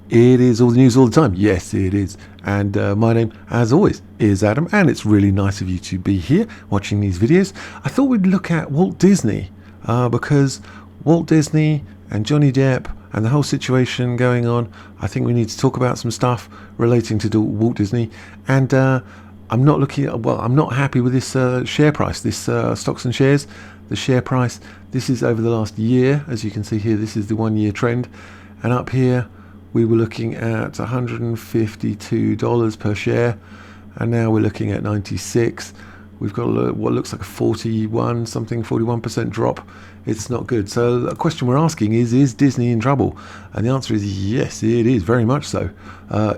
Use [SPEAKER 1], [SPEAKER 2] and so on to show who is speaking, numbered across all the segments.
[SPEAKER 1] It is all the news all the time. Yes, it is. And my name, as always, is Adam. And it's really nice of you to be here watching these videos. I thought we'd look at Walt Disney because Walt Disney and Johnny Depp and the whole situation going on, I think we need to talk about some stuff relating to Walt Disney. And I'm not happy with this share price, this stocks and shares, the share price. This is over the last year. As you can see here, this is the 1 year trend. And up here, we were looking at $152 per share, and now we're looking at 96. We've got what looks like a 41% drop. It's not good. So a question we're asking is Disney in trouble? And the answer is yes, it is, very much so.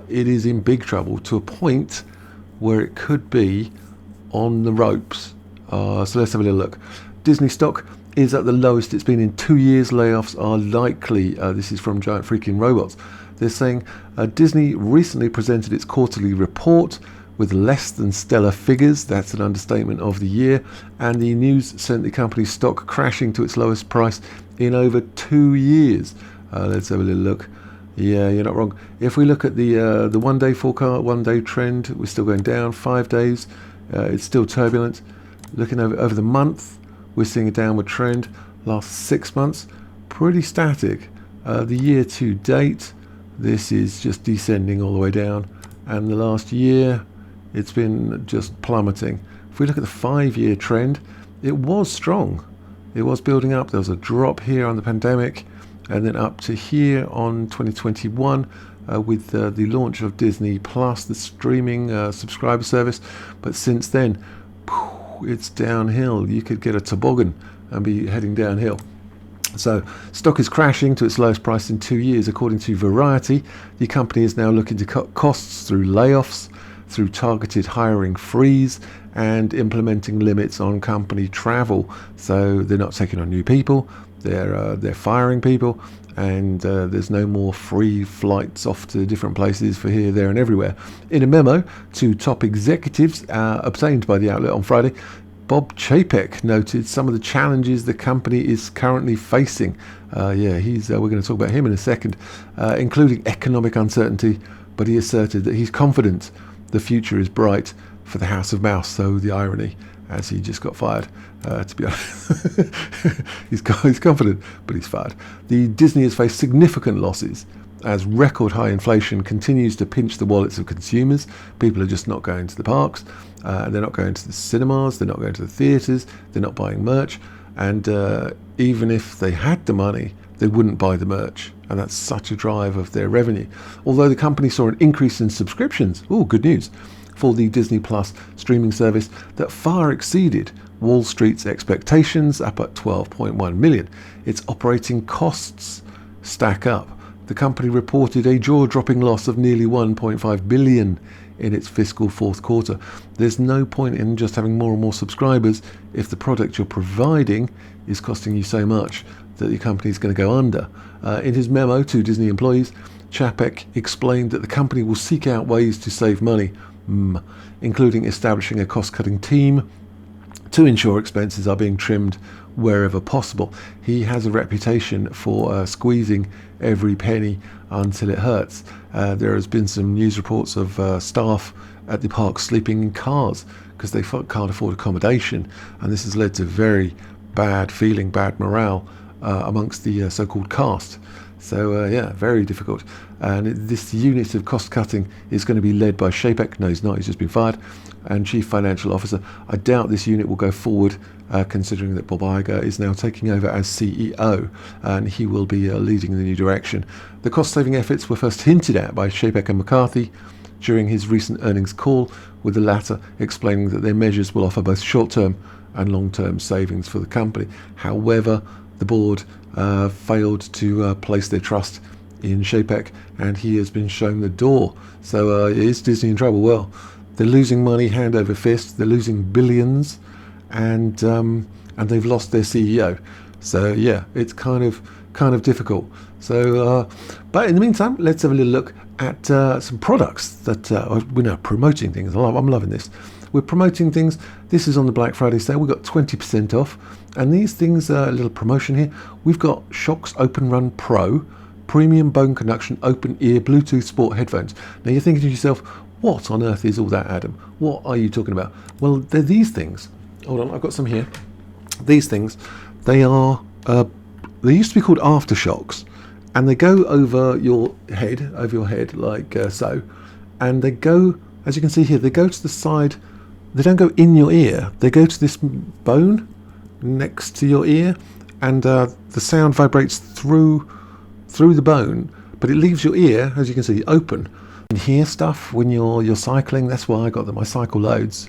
[SPEAKER 1] It is in big trouble to a point where it could be on the ropes. So let's have a little look. Disney stock is at the lowest it's been in 2 years. Layoffs are likely. This is from Giant Freaking Robots. They're saying Disney recently presented its quarterly report with less than stellar figures. That's an understatement of the year. And the news sent the company's stock crashing to its lowest price in over 2 years. Let's have a little look. Yeah, you're not wrong. If we look at the 1 day forecast, 1 day trend, we're still going down. 5 days, it's still turbulent. Looking over the month, we're seeing a downward trend. Last 6 months, pretty static. The year to date, this is just descending all the way down. And the last year, it's been just plummeting. If we look at the 5 year trend, it was strong. It was building up. There was a drop here on the pandemic, and then up to here on 2021 with the launch of Disney Plus, the streaming subscriber service. But since then, it's downhill. You could get a toboggan and be heading downhill. So stock is crashing to its lowest price in 2 years, according to Variety. The company is now looking to cut costs through layoffs, through targeted hiring freeze, and implementing limits on company travel. So they're not taking on new people, they're firing people, and there's no more free flights off to different places for here, there, and everywhere. In a memo to top executives obtained by the outlet on Friday, Bob Chapek noted some of the challenges the company is currently facing. We're going to talk about him in a second, including economic uncertainty, but he asserted that he's confident the future is bright for the House of Mouse. So the irony, as he just got fired, to be honest. he's confident, but he's fired. The Disney has faced significant losses as record high inflation continues to pinch the wallets of consumers. People are just not going to the parks, they're not going to the cinemas, they're not going to the theatres, they're not buying merch, and even if they had the money, they wouldn't buy the merch, and that's such a drive of their revenue. Although the company saw an increase in subscriptions, good news, for the Disney Plus streaming service that far exceeded Wall Street's expectations, up at 12.1 million. Its operating costs stack up. The company reported a jaw-dropping loss of nearly 1.5 billion in its fiscal fourth quarter. There's no point in just having more and more subscribers if the product you're providing is costing you so much that your company is going to go under. In his memo to Disney employees, Chapek explained that the company will seek out ways to save money, including establishing a cost-cutting team to ensure expenses are being trimmed wherever possible. He has a reputation for squeezing every penny until it hurts. There has been some news reports of staff at the park sleeping in cars because they can't afford accommodation, and this has led to very bad feeling, bad morale amongst the so-called cast. So very difficult. And this unit of cost cutting is going to be led by Chapek. No, he's not. He's just been fired. And Chief Financial Officer. I doubt this unit will go forward, considering that Bob Iger is now taking over as CEO, and he will be leading the new direction. The cost-saving efforts were first hinted at by Chapek and McCarthy during his recent earnings call, with the latter explaining that their measures will offer both short-term and long-term savings for the company. However, the board failed to place their trust in Chapek, and he has been shown the door. So is Disney in trouble? Well, they're losing money hand over fist. They're losing billions, and they've lost their CEO. So it's kind of difficult. So, but in the meantime, let's have a little look at some products that we're now promoting things. I'm loving this. We're promoting things. This is on the Black Friday sale. We've got 20% off. And these things, a little promotion here. We've got Shox Open Run Pro premium bone conduction open ear Bluetooth sport headphones. Now you're thinking to yourself, what on earth is all that, Adam? What are you talking about? Well, they're these things. Hold on, I've got some here. These things, they are, they used to be called Aftershocks, and they go over your head like so, and they go, as you can see here, they go to the side. They don't go in your ear. They go to this bone next to your ear, and the sound vibrates through the bone, but it leaves your ear, as you can see, open. You can hear stuff when you're cycling. That's why I got them. I cycle loads.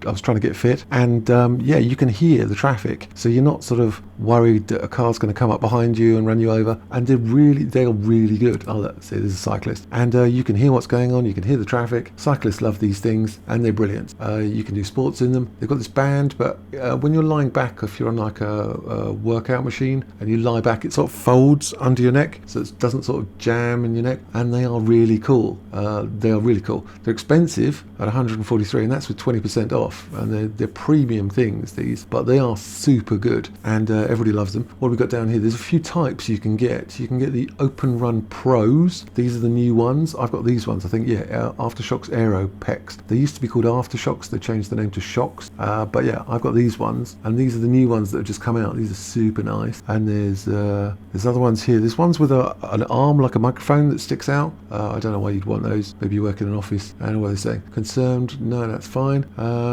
[SPEAKER 1] I was trying to get fit, and yeah, you can hear the traffic, so you're not sort of worried that a car's going to come up behind you and run you over. And they're really good. Oh, let's see, there's a cyclist, and you can hear what's going on. You can hear the traffic. Cyclists love these things, and they're brilliant. You can do sports in them. They've got this band, but when you're lying back, if you're on like a workout machine and you lie back, it sort of folds under your neck, so it doesn't sort of jam in your neck. And they are really cool. They're expensive at 143, and that's with 20% off. And they're premium things, these, but they are super good, and everybody loves them. What have we got down here? There's a few types you can get. You can get the Open Run Pros. These are the new ones. I've got these ones, I think. Yeah, Aftershocks Aero Pecs. They used to be called Aftershocks. They changed the name to Shocks. But yeah, I've got these ones, and these are the new ones that have just come out. These are super nice. And there's other ones here. There's ones with an arm like a microphone that sticks out. I don't know why you'd want those. Maybe you work in an office. I don't know what they're saying. Concerned? No, that's fine.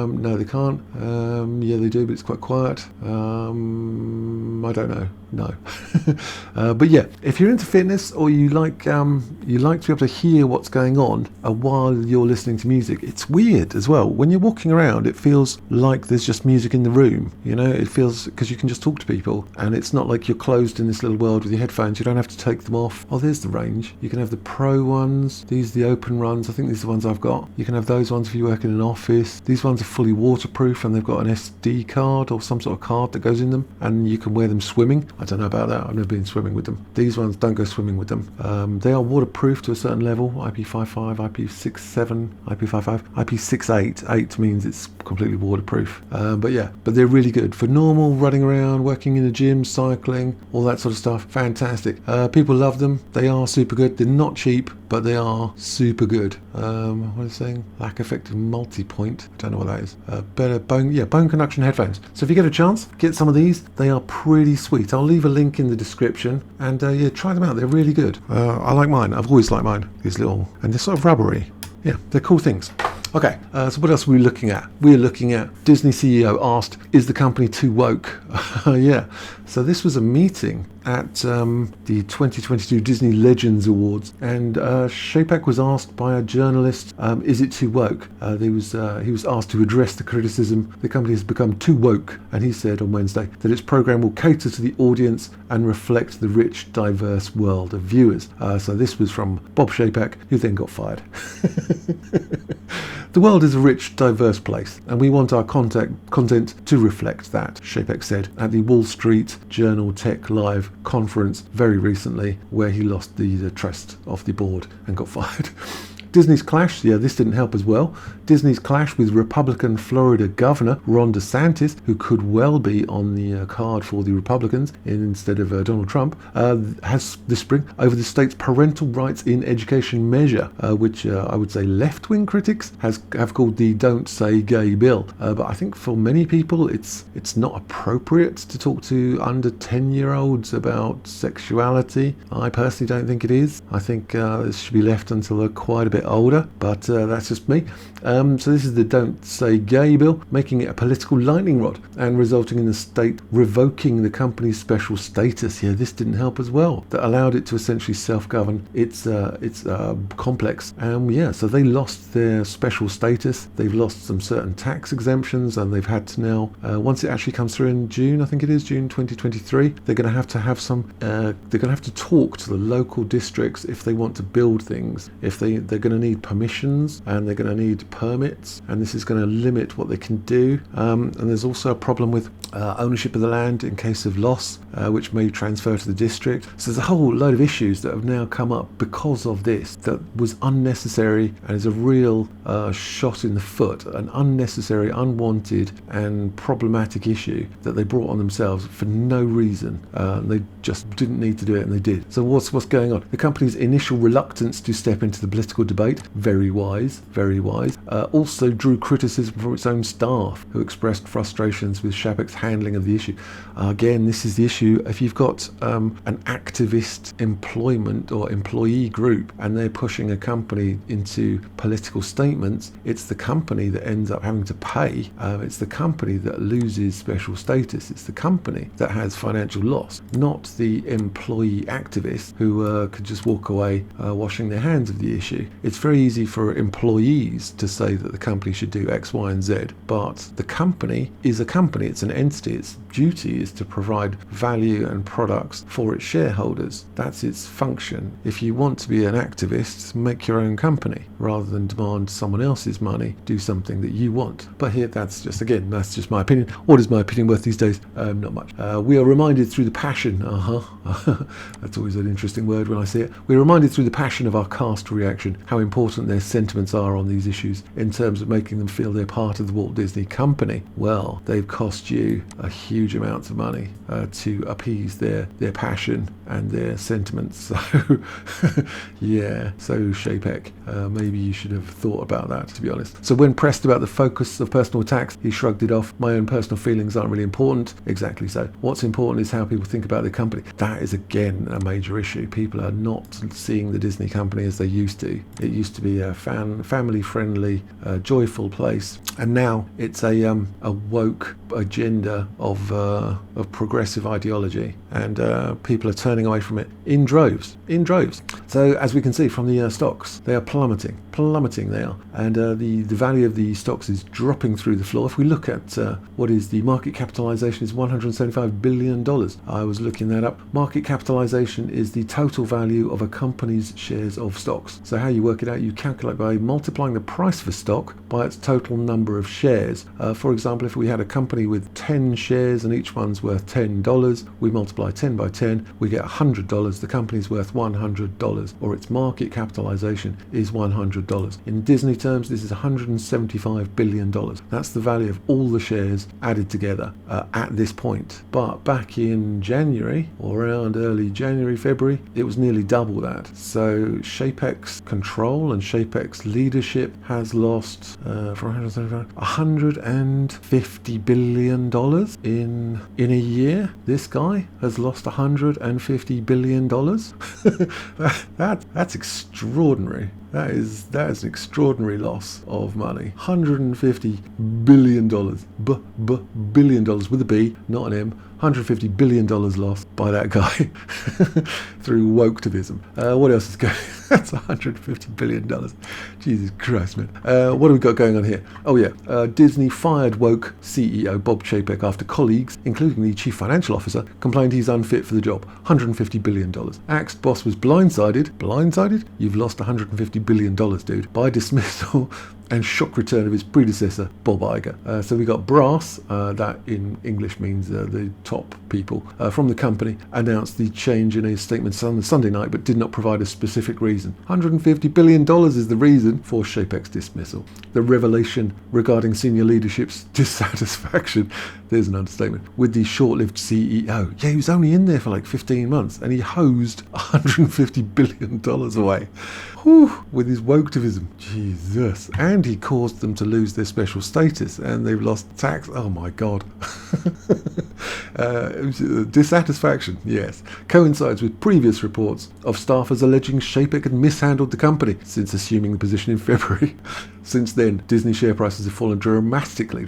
[SPEAKER 1] No, they can't. Yeah, they do, but it's quite quiet. I don't know. No. But yeah, if you're into fitness, or you like to be able to hear what's going on while you're listening to music, it's weird as well. When you're walking around, it feels like there's just music in the room. You know, it feels, because you can just talk to people, and it's not like you're closed in this little world with your headphones. You don't have to take them off. Oh, there's the range. You can have the Pro ones. These are the Open Runs. I think these are the ones I've got. You can have those ones if you work in an office. These ones are fully waterproof, and they've got an SD card or some sort of card that goes in them, and you can wear them swimming. I don't know about that. I've never been swimming with them. These ones don't go swimming with them. They are waterproof to a certain level. IP55, IP67, IP55, IP68. 8 means it's completely waterproof. But yeah, but they're really good for normal running around, working in a gym, cycling, all that sort of stuff. Fantastic. People love them. They are super good. They're not cheap, but they are super good. What is it saying? Lack effective multi-point. I don't know what that is. Better bone conduction headphones. So if you get a chance, get some of these. They are pretty sweet. I'll leave a link in the description, and yeah, try them out. They're really good. I like mine. I've always liked mine. These little, and they're sort of rubbery. Yeah, they're cool things. Okay, so what else are we looking at? We're looking at Disney CEO asked, is the company too woke? Yeah, so this was a meeting at the 2022 Disney Legends Awards, and Chapek was asked by a journalist, is it too woke? He was asked to address the criticism the company has become too woke, and he said on Wednesday that its program will cater to the audience and reflect the rich, diverse world of viewers. So this was from Bob Chapek, who then got fired. The world is a rich, diverse place, and we want our content to reflect that, Chapek said at the Wall Street Journal Tech Live conference very recently, where he lost the trust of the board and got fired. Disney's clash, yeah, this didn't help as well. Disney's clash with Republican Florida Governor Ron DeSantis, who could well be on the card for the Republicans instead of Donald Trump, has this spring over the state's parental rights in education measure, which I would say left-wing critics have called the Don't Say Gay bill. But I think for many people it's not appropriate to talk to under 10-year-olds about sexuality. I personally don't think it is. I think this should be left until they're quite a bit older, but that's just me. So this is the Don't Say Gay bill, making it a political lightning rod and resulting in the state revoking the company's special status. Yeah, this didn't help as well. That allowed it to essentially self-govern its complex. Yeah, so they lost their special status. They've lost some certain tax exemptions, and they've had to now, once it actually comes through in June, I think it is June 2023, they're going to have some. They're going to have to talk to the local districts if they want to build things. If they're going going to need permissions and they're going to need permits, and this is going to limit what they can do. And there's also a problem with ownership of the land in case of loss, which may transfer to the district. So there's a whole load of issues that have now come up because of this that was unnecessary and is a real shot in the foot, an unnecessary, unwanted and problematic issue that they brought on themselves for no reason. They just didn't need to do it, and they did. So what's going on? The company's initial reluctance to step into the political debate, very wise, also drew criticism from its own staff, who expressed frustrations with Chapek's handling of the issue. Again, this is the issue. If you've got an activist employment or employee group and they're pushing a company into political statements, it's the company that ends up having to pay. It's the company that loses special status. It's the company that has financial loss, not the employee activists who could just walk away washing their hands of the issue. It's very easy for employees to say that the company should do X, Y, and Z, but the company is a company. It's an entity. Its duty is to provide value and products for its shareholders. That's its function. If you want to be an activist, make your own company rather than demand someone else's money. Do something that you want. But here, that's just my opinion. What is my opinion worth these days? Not much. We are reminded through the passion. That's always an interesting word when I see it. We're reminded through the passion of our cast reaction how important their sentiments are on these issues in terms of making them feel they're part of the Walt Disney Company. Well, they've cost you a huge amount of money to appease their passion and their sentiments. So yeah, so Chapek, maybe you should have thought about that, to be honest. So when pressed about the focus of personal attacks, he shrugged it off. My own personal feelings aren't really important. Exactly so. What's important is how people think about the company. That is again a major issue. People are not seeing the Disney Company as they used to. It used to be a family-friendly, joyful place, and now it's a woke agenda of progressive ideology, and people are turning away from it in droves. So as we can see from the stocks, they are plummeting they are, and the value of the stocks is dropping through the floor. If we look at what is the market capitalization, is $175 billion. I was looking that up. Market capitalization is the total value of a company's shares of stocks. So how you work it out, you calculate by multiplying the price of a stock by its total number of shares. For example, if we had a company with 10 shares and each one's worth $10, we multiply 10 by 10, we get $100. The company's worth $100, or its market capitalization is $100. In Disney terms, this is $175 billion. That's the value of all the shares added together at this point. But back in January, or around early January, February, it was nearly double that. So Chapek's control and Chapek's leadership has lost $150 billion in a year. This guy has lost $150 billion. That's extraordinary. That is an extraordinary loss of money. $150 billion. Billion dollars with a B, not an M. $150 billion lost by that guy through wokeactivism. What else is going on? That's $150 billion. Jesus Christ, man. What have we got going on here? Oh yeah, Disney fired woke CEO Bob Chapek after colleagues, including the chief financial officer, complained he's unfit for the job. $150 billion. Axed boss was blindsided. Blindsided? You've lost $150 billion, dude. By dismissal and shock return of his predecessor, Bob Iger. So we got brass, that in English means the top people from the company, announced the change in a statement on Sunday night, but did not provide a specific reason. $150 billion is the reason for Chapek's dismissal. The revelation regarding senior leadership's dissatisfaction, there's an understatement, with the short-lived CEO. Yeah, he was only in there for like 15 months, and he hosed $150 billion away. Whew, with his wokeactivism. Jesus. And he caused them to lose their special status, and they've lost tax. Oh my God. Dissatisfaction, yes, coincides with previous reports of staffers alleging Chapek had mishandled the company since assuming the position in February. Since then, Disney share prices have fallen drastically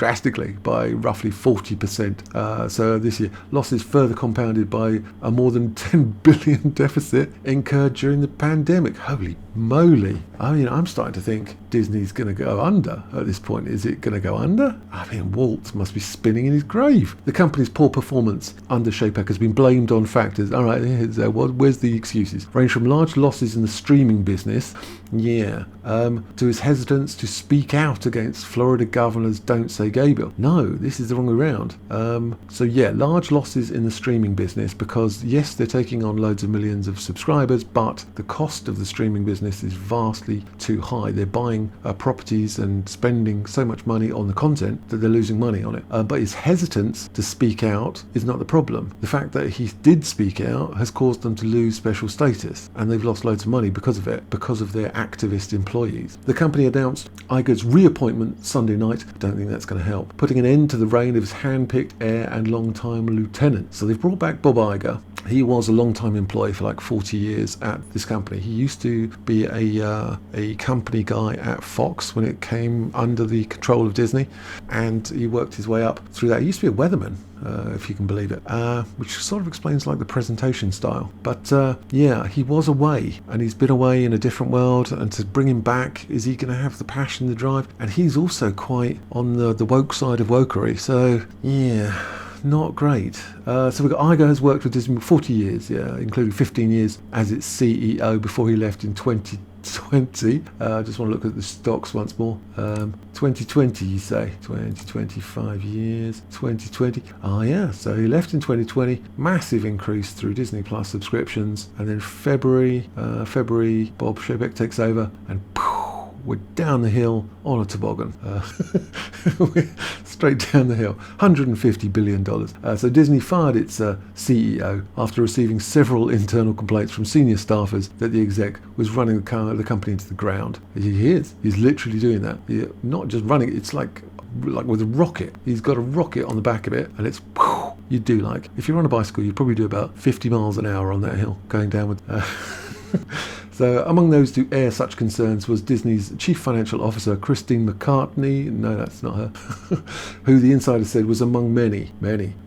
[SPEAKER 1] by roughly 40%. So this year, losses further compounded by a more than $10 billion deficit incurred during the pandemic. Holy moly. I mean, I'm starting to think Disney's going to go under at this point. Is it going to go under? I mean, Walt must be spinning in his grave. The company's poor performance under Chapek has been blamed on factors. All right, where's the excuses? Range from large losses in the streaming business, to his hesitance to speak out against Florida governor's Don't Say Gay bill. No, this is the wrong way around. Large losses in the streaming business because, yes, they're taking on loads of millions of subscribers, but the cost of the streaming business is vastly too high. They're buying properties and spending so much money on the content that they're losing money on it. But his hesitance to speak out is not the problem. The fact that he did speak out has caused them to lose special status, and they've lost loads of money because of it, because of their activist employees. The company announced Iger's reappointment Sunday night. Don't think that's going to help. Putting an end to the reign of his hand-picked heir and long-time lieutenant. So they've brought back Bob Iger. He was a long-time employee for like 40 years at this company. He used to be a company guy at Fox when it came under the control of Disney, and he worked his way up through that. He used to be a weatherman, if you can believe it, which sort of explains like the presentation style. But he was away, and he's been away in a different world, and to bring him back, is he going to have the passion, the drive? And he's also quite on the woke side of wokery, so not great. So we've got Iger has worked with Disney for 40 years, including 15 years as its CEO before he left in 2020. I just want to look at the stocks once more. 2020, you say? 25 years. 2020. So he left in 2020. Massive increase through Disney Plus subscriptions. And then February, Bob Chapek takes over, and we're down the hill on a toboggan. Straight down the hill. $150 billion. So Disney fired its CEO after receiving several internal complaints from senior staffers that the exec was running the company into the ground. He is. He's literally doing that. Not just running it, it's like with a rocket. He's got a rocket on the back of it, and it's you'd do like, if you're on a bicycle, you'd probably do about 50 miles an hour on that hill going downward. So among those to air such concerns was Disney's chief financial officer, Christine McCartney. No, that's not her. Who the insider said was among many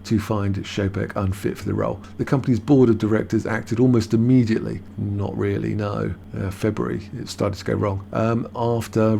[SPEAKER 1] to find Chapek unfit for the role. The company's board of directors acted almost immediately. Not really, no. February, it started to go wrong. After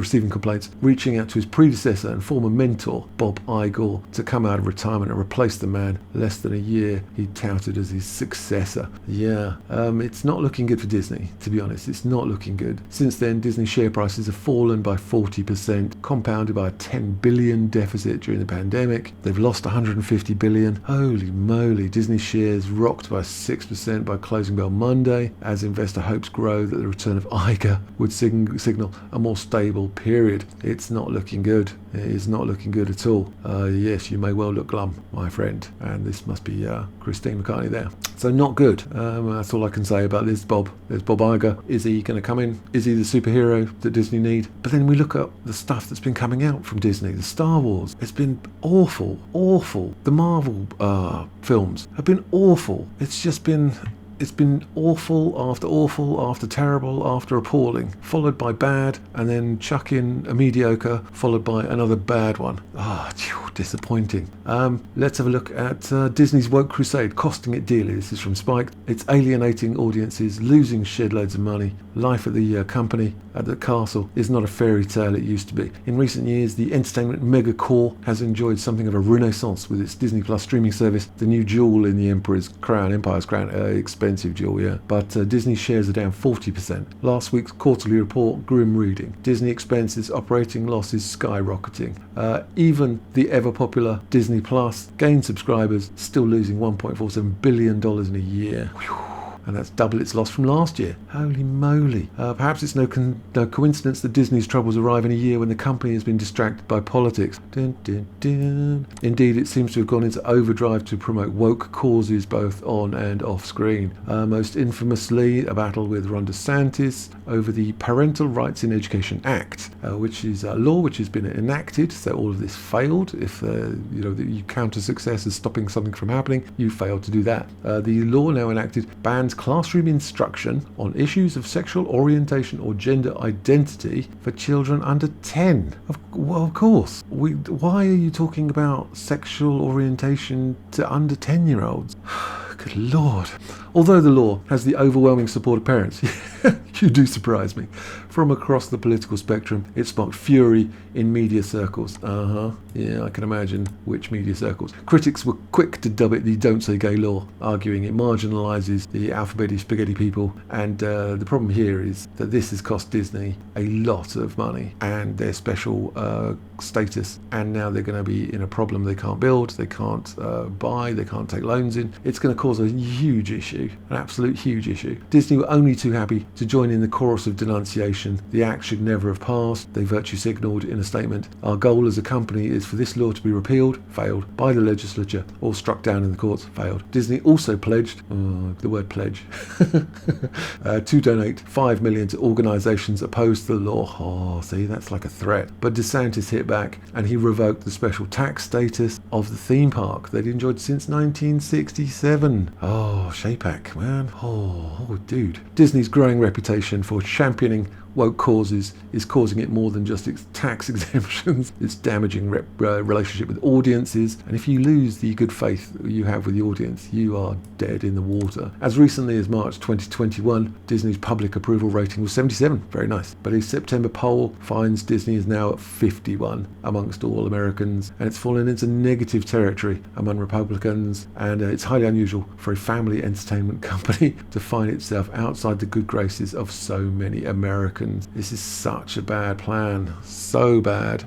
[SPEAKER 1] receiving complaints, reaching out to his predecessor and former mentor, Bob Iger, to come out of retirement and replace the man less than a year he touted as his successor. It's not looking good for Disney. To be honest, it's not looking good. Since then, Disney share prices have fallen by 40%, compounded by a $10 billion deficit during the pandemic. They've lost $150 billion. Holy moly, Disney shares rocked by 6% by closing bell Monday, as investor hopes grow that the return of Iger would signal a more stable period. It's not looking good. It is not looking good at all. Yes, you may well look glum, my friend. And this must be Christine McCartney there. So not good. That's all I can say about this, Bob. There's Bob Iger. Is he going to come in? Is he the superhero that Disney need? But then we look at the stuff that's been coming out from Disney. The Star Wars. It's been awful. The Marvel films have been awful. It's been awful after terrible after appalling, followed by bad, and then chuck in a mediocre, followed by another bad one. Disappointing. Let's have a look at Disney's woke crusade, costing it dearly. This is from Spike. It's alienating audiences, losing shed loads of money. Life at the company, at the castle, is not a fairy tale it used to be. In recent years, the entertainment mega core has enjoyed something of a renaissance with its Disney Plus streaming service, the new jewel in the Empire's crown, expensive jewel, but Disney shares are down 40%. Last week's quarterly report, grim reading. Disney expenses, operating losses skyrocketing. Even the ever-popular Disney Plus gained subscribers, still losing $1.47 billion in a year. And that's double its loss from last year. Holy moly. Perhaps it's no coincidence that Disney's troubles arrive in a year when the company has been distracted by politics. Dun, dun, dun. Indeed, it seems to have gone into overdrive to promote woke causes both on and off screen. Most infamously, a battle with Ron DeSantis over the Parental Rights in Education Act, which is a law which has been enacted, so all of this failed. If you count a success as stopping something from happening, you failed to do that. The law now enacted bans classroom instruction on issues of sexual orientation or gender identity for children under 10. Of course. Why are you talking about sexual orientation to under 10-year-olds? Good Lord. Although the law has the overwhelming support of parents. You do surprise me. From across the political spectrum, it sparked fury in media circles. Yeah, I can imagine which media circles. Critics were quick to dub it the Don't Say Gay law, arguing it marginalises the alphabeti spaghetti people. And the problem here is that this has cost Disney a lot of money and their special status. And now they're going to be in a problem. They can't build, they can't buy, they can't take loans in. It's going to cause a huge issue, an absolute huge issue. Disney were only too happy to join in the chorus of denunciation. The act should never have passed. They virtue signalled in a statement, "Our goal as a company is for this law to be repealed," failed, "by the legislature or struck down in the courts," failed. Disney also pledged, the word pledge, to donate $5 million to organisations opposed to the law. Oh, see, that's like a threat. But DeSantis hit back and he revoked the special tax status of the theme park they'd enjoyed since 1967. Oh, Shapak, man. Oh, dude. Disney's growing reputation for championing woke causes is causing it more than just its tax exemptions. It's damaging relationship with audiences, and if you lose the good faith you have with the audience, you are dead in the water. As recently as March 2021, Disney's public approval rating was 77, very nice, but a September poll finds Disney is now at 51 amongst all Americans, and it's fallen into negative territory among Republicans, and it's highly unusual for a family entertainment company to find itself outside the good graces of so many Americans. This is such a bad plan, so bad.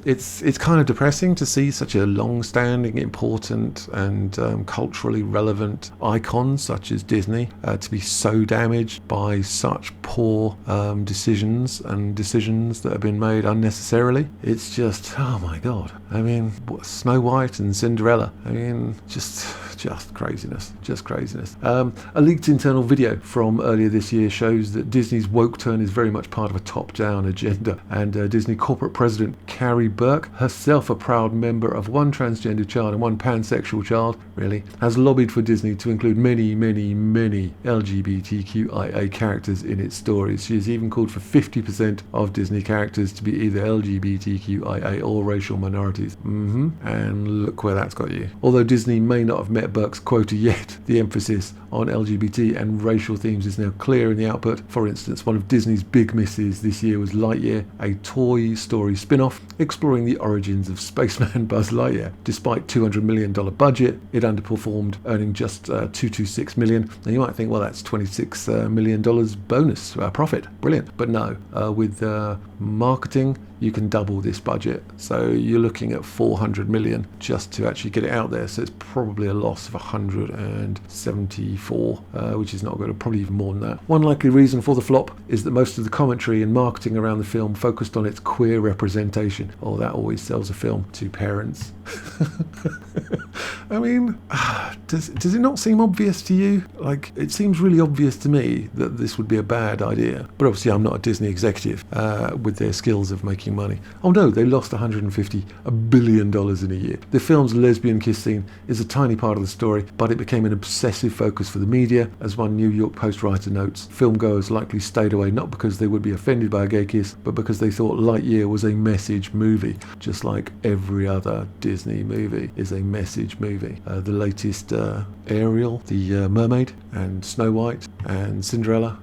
[SPEAKER 1] It's kind of depressing to see such a long-standing, important and culturally relevant icon such as Disney to be so damaged by such poor decisions that have been made unnecessarily. It's just, oh my god. I mean, Snow White and Cinderella. I mean, just craziness, A leaked internal video from earlier this year shows that Disney's woke turn is very much part of a top-down agenda, and Disney corporate president Carrie Burke, herself a proud member of one transgender child and one pansexual child, really, has lobbied for Disney to include many LGBTQIA characters in its stories. She has even called for 50% of Disney characters to be either LGBTQIA or racial minorities. And look where that's got you. Although Disney may not have met Burke's quota yet, the emphasis on LGBT and racial themes is now clear in the output. For instance, one of Disney's big misses this year was Lightyear, a Toy Story spin-off exploring the origins of spaceman Buzz Lightyear. Despite $200 million budget, it underperformed, earning just $226 million. Now you might think, well, that's $26 million bonus profit. Brilliant. But no, with marketing, you can double this budget. So you're looking at $400 million just to actually get it out there. So it's probably a loss of 174, which is not good, probably even more than that. One likely reason for the flop is that most of the commentary and marketing around the film focused on its queer representation. Oh, that always sells a film to parents. I mean, does it not seem obvious to you? Like, it seems really obvious to me that this would be a bad idea. But obviously I'm not a Disney executive with their skills of making money. Oh no, they lost $150 billion in a year. The film's lesbian kiss scene is a tiny part of the story, but it became an obsessive focus for the media. As one New York Post writer notes, filmgoers likely stayed away not because they would be offended by a gay kiss, but because they thought Lightyear was a message movie, just like every other Disney movie is a message movie. The latest Ariel, the mermaid, and Snow White, and Cinderella.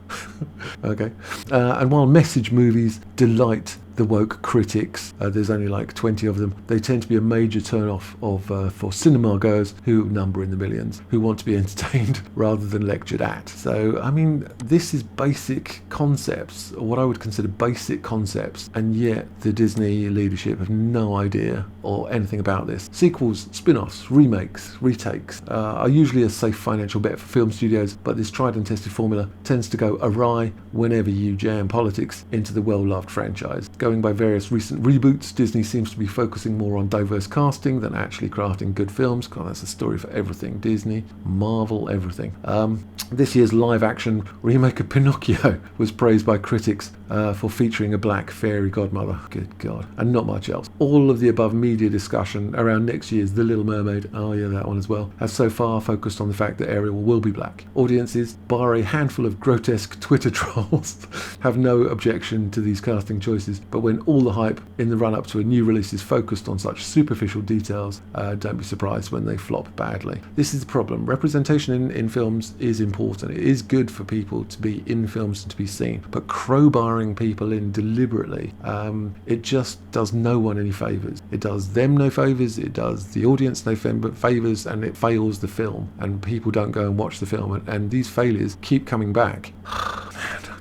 [SPEAKER 1] Okay. And while message movies delight the woke critics, there's only like 20 of them, they tend to be a major turn-off for cinema goers who number in the millions, who want to be entertained rather than lectured at. So, I mean, this is basic concepts, or what I would consider basic concepts, and yet the Disney leadership have no idea or anything about this. Sequels, spin-offs, remakes, retakes are usually a safe financial bet for film studios, but this tried and tested formula tends to go awry whenever you jam politics into the well-loved franchise. Going by various recent reboots, Disney seems to be focusing more on diverse casting than actually crafting good films. God, that's a story for everything. Disney, Marvel, everything. This year's live-action remake of Pinocchio was praised by critics for featuring a black fairy godmother. Good God. And not much else. All of the above media discussion around next year's The Little Mermaid, oh yeah, that one as well, has so far focused on the fact that Ariel will be black. Audiences, bar a handful of grotesque Twitter trolls, have no objection to these casting choices, but when all the hype in the run-up to a new release is focused on such superficial details, don't be surprised when they flop badly. This is the problem. Representation in films is important. It is good for people to be in films and to be seen, but crowbarring people in deliberately, it just does no one any favours. It does them no favours, it does the audience no favours, and it fails the film, and people don't go and watch the film, and these failures keep coming back.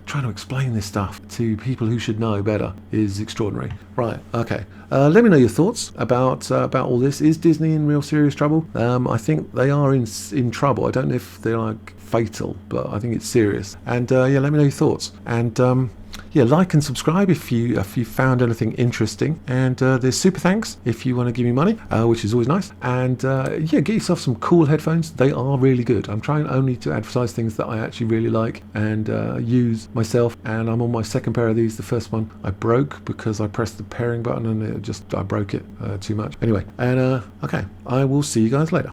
[SPEAKER 1] Trying to explain this stuff to people who should know better is extraordinary. Right, okay. Let me know your thoughts about all this. Is Disney in real serious trouble? I think they are in trouble. I don't know if they're like fatal, but I think it's serious. And yeah, let me know your thoughts. And yeah, like and subscribe if you found anything interesting. And there's super thanks if you want to give me money, which is always nice. And yeah, get yourself some cool headphones. They are really good. I'm trying only to advertise things that I actually really like and use myself. And I'm on my second pair of these. The first one I broke because I pressed the pairing button and I broke it too much. Anyway, and okay, I will see you guys later.